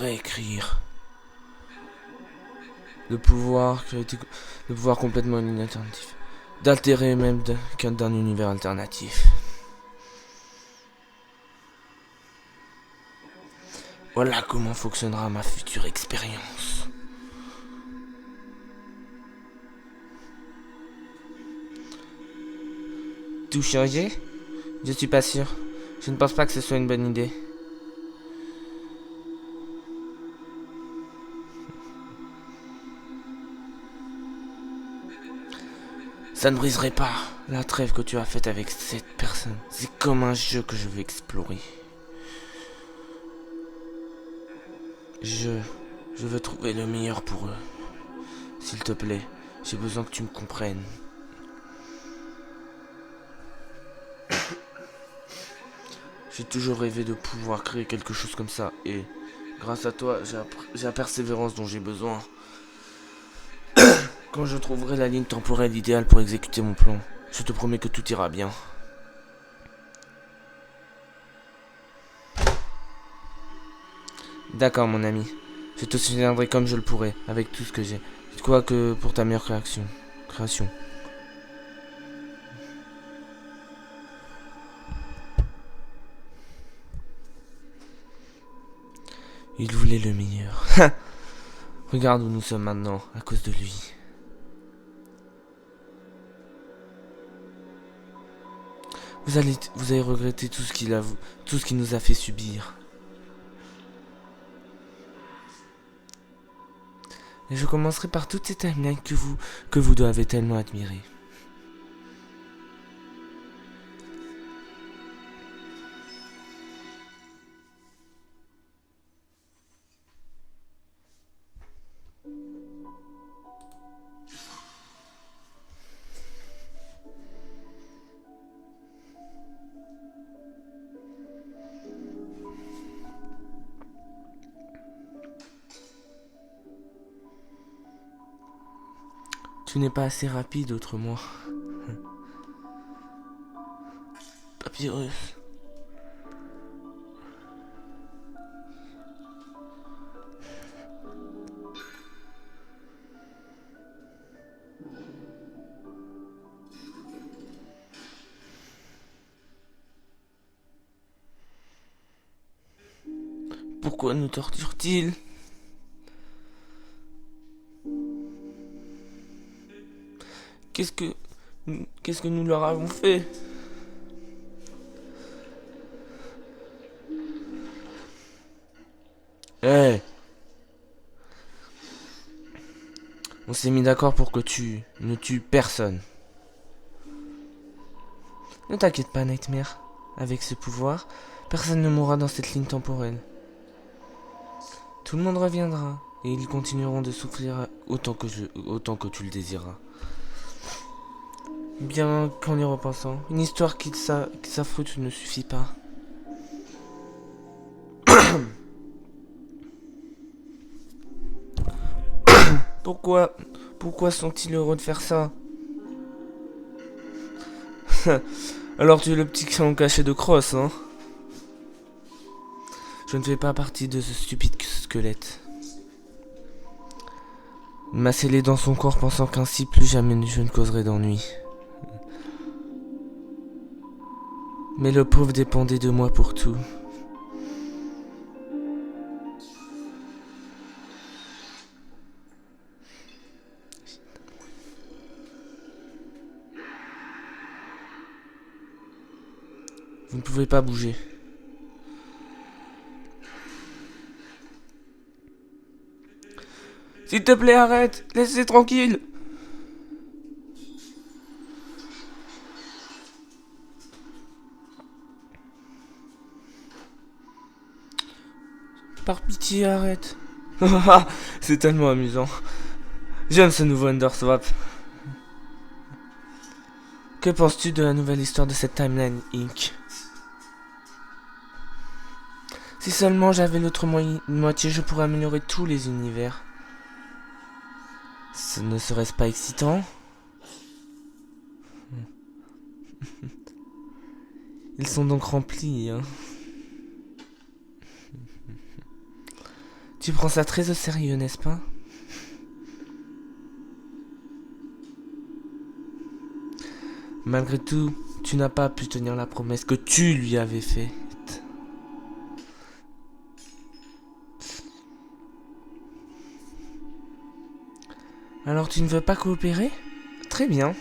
réécrire. Le pouvoir le pouvoir complètement inalternatif. D'altérer même d'un univers alternatif. Voilà comment fonctionnera ma future expérience. Tout changer? Je suis pas sûr. Je ne pense pas que ce soit une bonne idée. Ça ne briserait pas la trêve que tu as faite avec cette personne. C'est comme un jeu que je vais explorer. Je... Je veux trouver le meilleur pour eux. S'il te plaît, j'ai besoin que tu me comprennes. J'ai toujours rêvé de pouvoir créer quelque chose comme ça et grâce à toi, j'ai la persévérance dont j'ai besoin. Quand je trouverai la ligne temporelle idéale pour exécuter mon plan, je te promets que tout ira bien. D'accord mon ami, je te souviendrai comme je le pourrai, avec tout ce que j'ai. Quoi que pour ta meilleure création. Il voulait le meilleur. Regarde où nous sommes maintenant, à cause de lui. Vous allez regretter tout ce qu'il nous a fait subir. Et je commencerai par toutes ces timelines que vous devez tellement admirer. Tu n'es pas assez rapide autrement. Papyrus. Pourquoi nous torture-t-il? Qu'est-ce que... Qu'est-ce que nous leur avons fait? Eh hey. On s'est mis d'accord pour que tu ne tues personne. Ne t'inquiète pas, Nightmare. Avec ce pouvoir, personne ne mourra dans cette ligne temporelle. Tout le monde reviendra, et ils continueront de souffrir autant que tu le désireras. Bien qu'en y repensant, une histoire qui s'affronte ne suffit pas. Pourquoi sont-ils heureux de faire ça? Alors tu es le petit crayon caché de Cross, hein? Je ne fais pas partie de ce stupide squelette. Il m'a scellé dans son corps pensant qu'ainsi plus jamais je ne causerai d'ennui. Mais le pauvre dépendait de moi pour tout. Vous ne pouvez pas bouger. S'il te plaît, arrête. Laissez tranquille. Par pitié, arrête. C'est tellement amusant. J'aime ce nouveau Underswap. Que penses-tu de la nouvelle histoire de cette Timeline Inc? Si seulement j'avais l'autre moitié, je pourrais améliorer tous les univers. Ce ne serait-ce pas excitant? Ils sont donc remplis, hein. Tu prends ça très au sérieux, n'est-ce pas? Malgré tout, tu n'as pas pu tenir la promesse que tu lui avais faite. Alors tu ne veux pas coopérer? Très bien.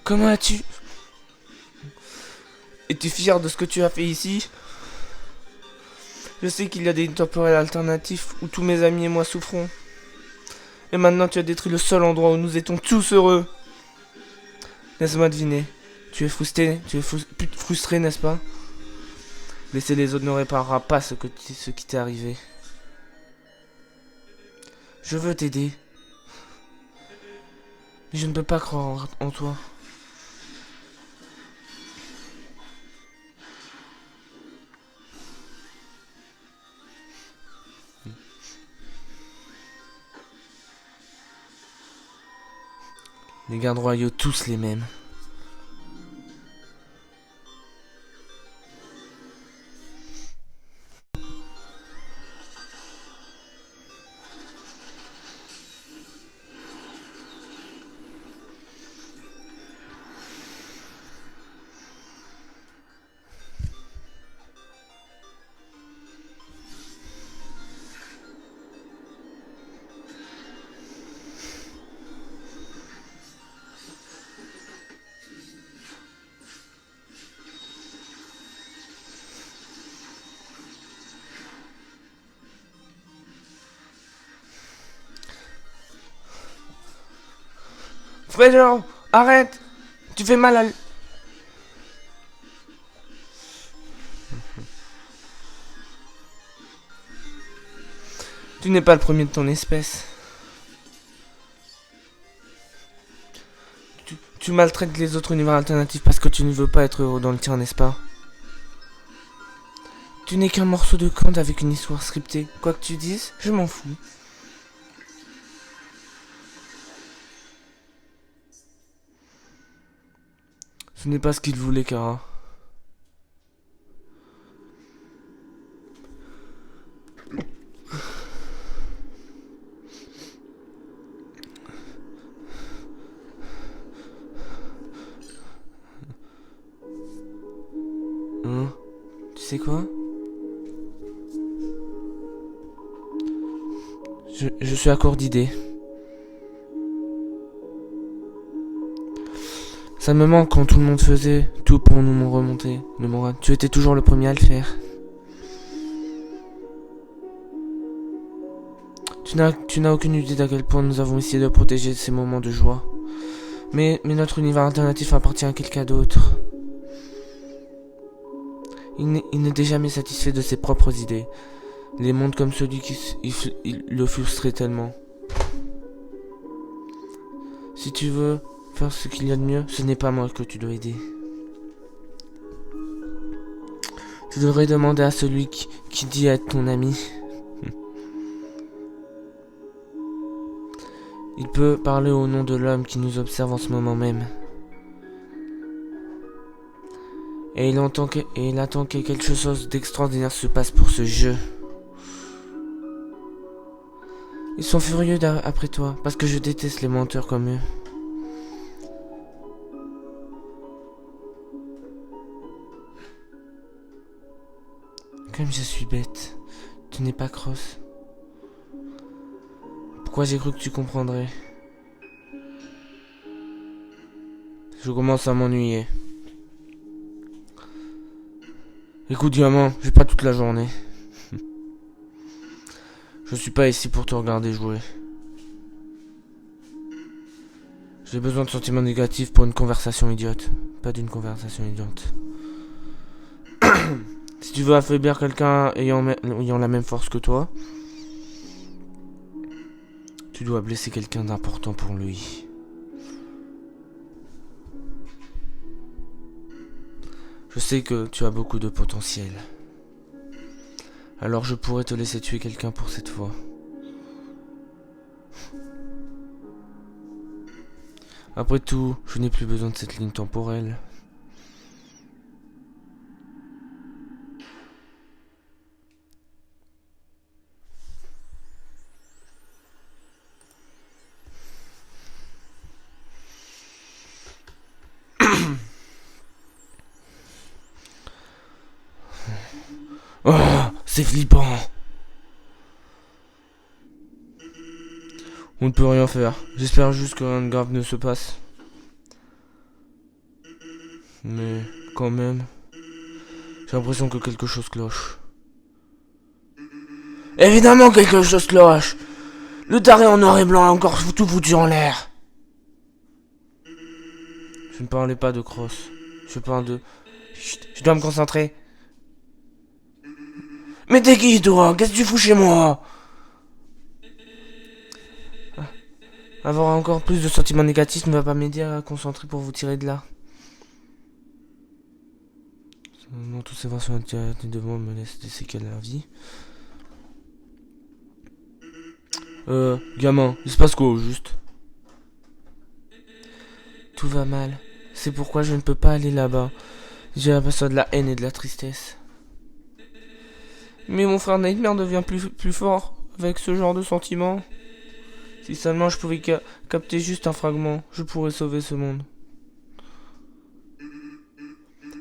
Comment as-tu... Es-tu fier de ce que tu as fait ici? Je sais qu'il y a des temporels alternatifs où tous mes amis et moi souffrons. Et maintenant tu as détruit le seul endroit où nous étions tous heureux. Laisse-moi deviner. Tu es frustré, n'est-ce pas? Laisser les autres ne réparera pas ce qui t'est arrivé. Je veux t'aider. Mais je ne peux pas croire en toi. Les gardes royaux, tous les mêmes. Frédéric, arrête! Tu fais mal à... Tu n'es pas le premier de ton espèce. Tu maltraites les autres univers alternatifs parce que tu ne veux pas être heureux dans le tien, n'est-ce pas? Tu n'es qu'un morceau de conte avec une histoire scriptée. Quoi que tu dises, je m'en fous. Ce n'est pas ce qu'il voulait, Kara. Hein? Tu sais quoi? Je suis à court d'idées. Ça me manque quand tout le monde faisait tout pour nous remonter le moral. Tu étais toujours le premier à le faire. Tu n'as aucune idée d'à quel point nous avons essayé de protéger ces moments de joie. Mais notre univers alternatif appartient à quelqu'un d'autre. Il n'était jamais satisfait de ses propres idées. Les mondes comme celui il le frustrait tellement. Si tu veux faire ce qu'il y a de mieux, ce n'est pas moi que tu dois aider. Tu devrais demander à celui qui dit être ton ami. Il peut parler au nom de l'homme qui nous observe en ce moment même. Et il attend que quelque chose d'extraordinaire se passe pour ce jeu. Ils sont furieux après toi, parce que je déteste les menteurs comme eux. Comme je suis bête. Tu n'es pas crosse. Pourquoi j'ai cru que tu comprendrais? Je commence à m'ennuyer. Écoute, gamin, j'ai pas toute la journée. Je suis pas ici pour te regarder jouer. J'ai besoin de sentiments négatifs pour une conversation idiote. Pas d'une conversation idiote. Si tu veux affaiblir quelqu'un ayant la même force que toi, tu dois blesser quelqu'un d'important pour lui. Je sais que tu as beaucoup de potentiel. Alors je pourrais te laisser tuer quelqu'un pour cette fois. Après tout, je n'ai plus besoin de cette ligne temporelle. Oh, c'est flippant. On ne peut rien faire. J'espère juste que rien de grave ne se passe. Mais quand même, j'ai l'impression que quelque chose cloche. Évidemment quelque chose cloche. Le taré en noir et blanc a encore tout foutu en l'air. Je ne parlais pas de cross. Je parle de... Chut, je dois me concentrer. Mais t'es qui toi? Qu'est-ce que tu fous chez moi? Avoir encore plus de sentiments négatifs ne va pas m'aider à concentrer pour vous tirer de là. Non, toutes ces versions devant me laissent des séquelles à la vie. Gamin, il se passe quoi au juste? Tout va mal. C'est pourquoi je ne peux pas aller là-bas. J'ai l'impression de la haine et de la tristesse. Mais mon frère Nightmare devient plus fort avec ce genre de sentiments. Si seulement je pouvais capter juste un fragment, je pourrais sauver ce monde.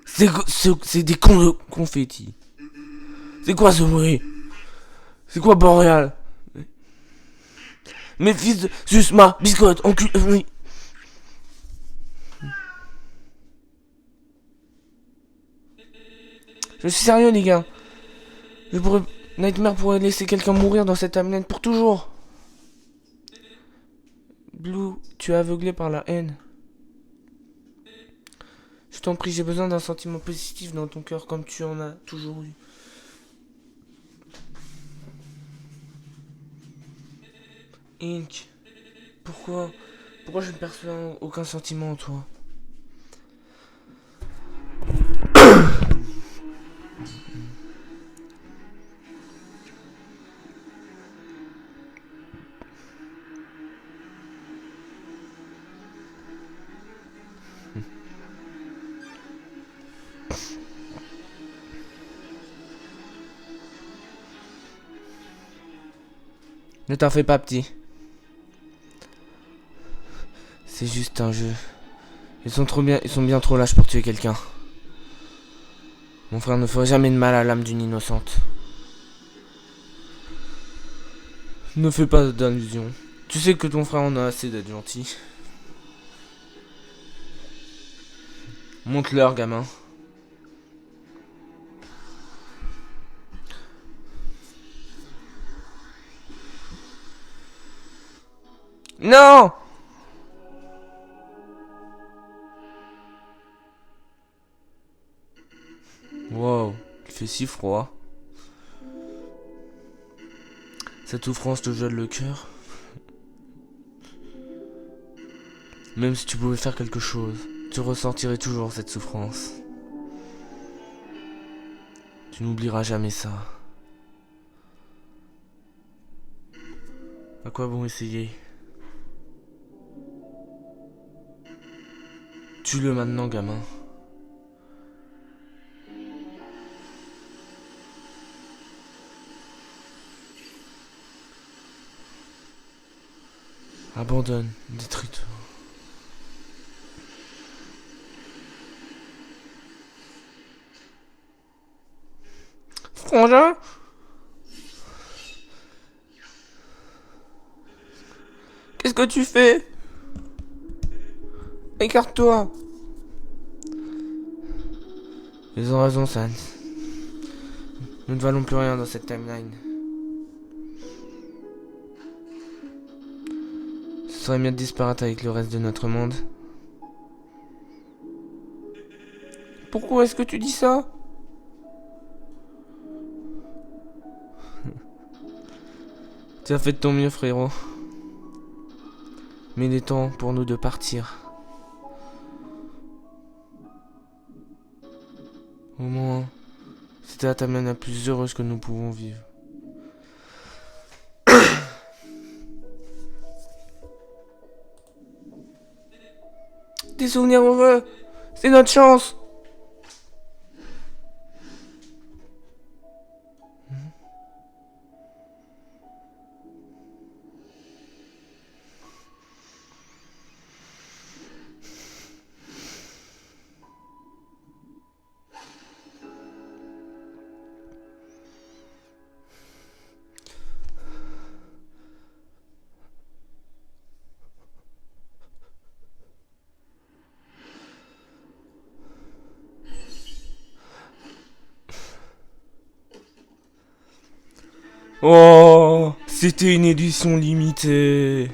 C'est des cons de confettis. C'est quoi ce bruit? C'est quoi Boréal? Mes fils de Susma, biscotte, encul... Oui. Je suis sérieux les gars. Nightmare pourrait laisser quelqu'un mourir dans cette timeline pour toujours. Blue, tu es aveuglé par la haine. Je t'en prie, j'ai besoin d'un sentiment positif dans ton cœur comme tu en as toujours eu. Ink, pourquoi je ne perçois aucun sentiment en toi? Ne t'en fais pas, petit. C'est juste un jeu. Ils sont bien trop lâches pour tuer quelqu'un. Mon frère ne ferait jamais de mal à l'âme d'une innocente. Ne fais pas d'allusion. Tu sais que ton frère en a assez d'être gentil. Monte-leur, gamin. Non! Wow, il fait si froid. Cette souffrance te gèle le cœur. Même si tu pouvais faire quelque chose, tu ressentirais toujours cette souffrance. Tu n'oublieras jamais ça. À quoi bon essayer? Tue-le maintenant, gamin. Abandonne, détruis-toi. Frangin? Qu'est-ce que tu fais? Écarte-toi. Ils ont raison, Sans. Nous ne valons plus rien dans cette timeline. Ce serait mieux de disparaître avec le reste de notre monde. Pourquoi est-ce que tu dis ça? Tu as fait de ton mieux, frérot. Mais il est temps pour nous de partir. Au moins, c'était la timeline la plus heureuse que nous pouvons vivre. Des souvenirs heureux! C'est notre chance! Oh, c'était une édition limitée.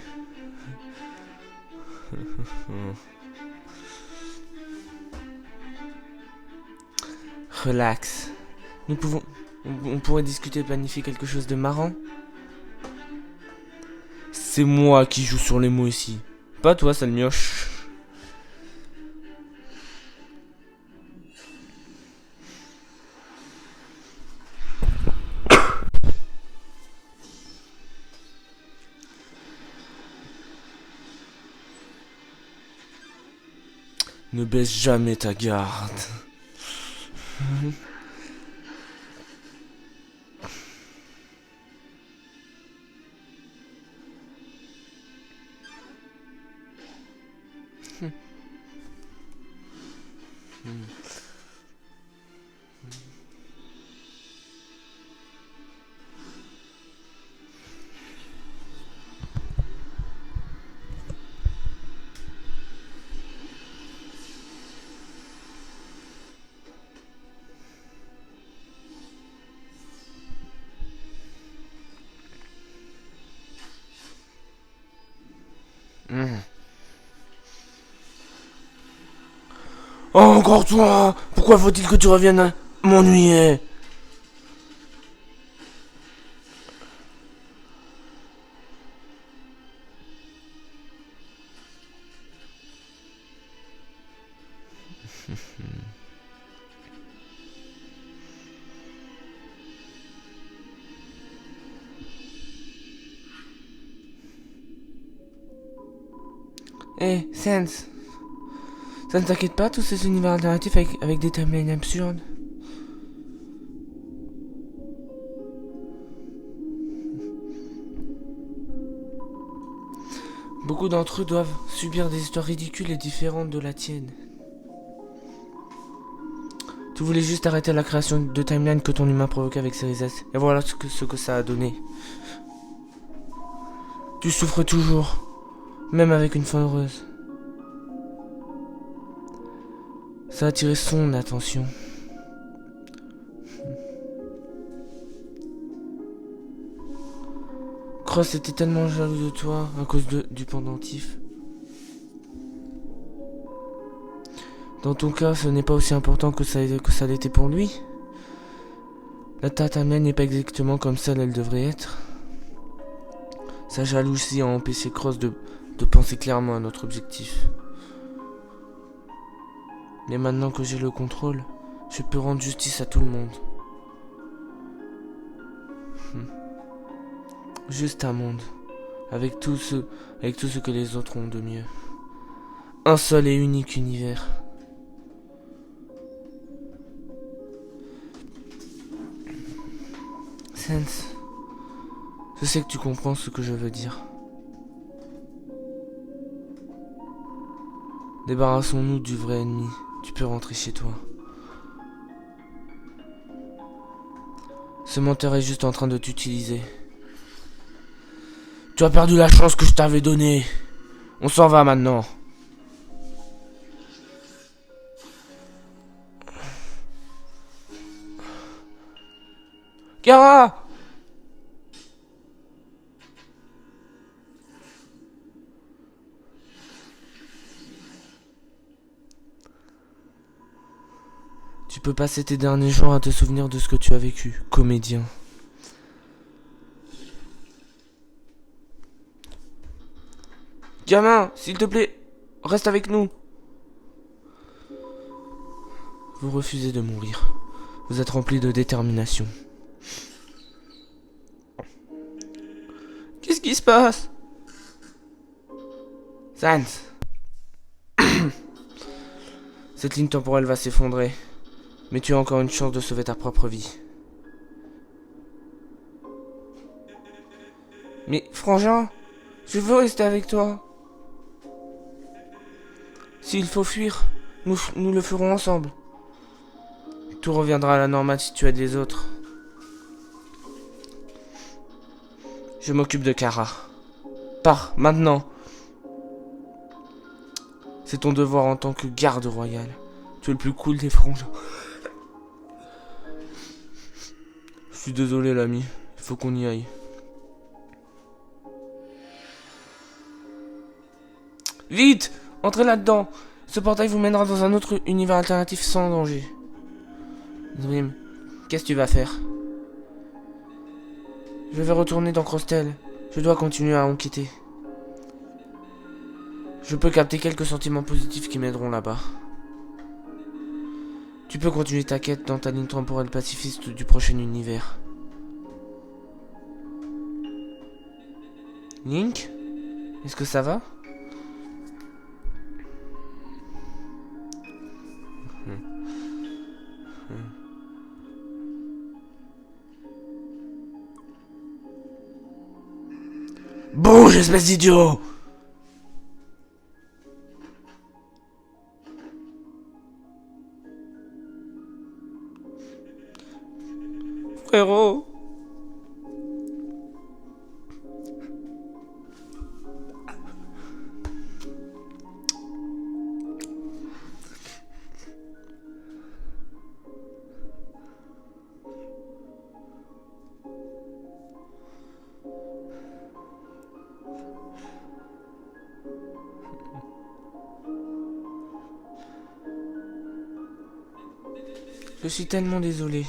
Relax. Nous pouvons... On pourrait discuter et planifier quelque chose de marrant. C'est moi qui joue sur les mots ici. Pas toi, sale mioche. Ne baisse jamais ta garde. Oh, encore toi! Pourquoi faut-il que tu reviennes m'ennuyer? Eh, Sense. Ça ne t'inquiète pas, tous ces univers alternatifs avec des timelines absurdes? Beaucoup d'entre eux doivent subir des histoires ridicules et différentes de la tienne. Tu voulais juste arrêter la création de timelines que ton humain provoquait avec Series S. Et voilà ce que ça a donné. Tu souffres toujours, même avec une fin heureuse. Ça a attiré son attention. Cross était tellement jaloux de toi à cause du pendentif. Dans ton cas, ce n'est pas aussi important que ça l'était pour lui. La timeline n'est pas exactement comme celle elle devrait être. Sa jalousie a empêché Cross de penser clairement à notre objectif. Mais maintenant que j'ai le contrôle, je peux rendre justice à tout le monde. Juste un monde, avec tout ce que les autres ont de mieux. Un seul et unique univers. Sense, je sais que tu comprends ce que je veux dire. Débarrassons-nous du vrai ennemi. Tu peux rentrer chez toi. Ce menteur est juste en train de t'utiliser. Tu as perdu la chance que je t'avais donnée. On s'en va maintenant. Kara! Tu peux passer tes derniers jours à te souvenir de ce que tu as vécu, comédien. Gamin, s'il te plaît, reste avec nous. Vous refusez de mourir. Vous êtes rempli de détermination. Qu'est-ce qui se passe? Sans. Cette ligne temporelle va s'effondrer. Mais tu as encore une chance de sauver ta propre vie. Mais Frangin, je veux rester avec toi. S'il faut fuir, nous le ferons ensemble. Tout reviendra à la normale si tu aides les autres. Je m'occupe de Kara. Pars, maintenant. C'est ton devoir en tant que garde royal. Tu es le plus cool des frangins. Je suis désolé l'ami, il faut qu'on y aille. Vite! Entrez là-dedans. Ce portail vous mènera dans un autre univers alternatif sans danger. Zrim, qu'est-ce que tu vas faire? Je vais retourner dans Crostel. Je dois continuer à enquêter. Je peux capter quelques sentiments positifs qui m'aideront là-bas. Tu peux continuer ta quête dans ta ligne temporelle pacifiste du prochain univers. Link? Est-ce que ça va? Bouge, espèce d'idiot! Frérot! Je suis tellement désolé.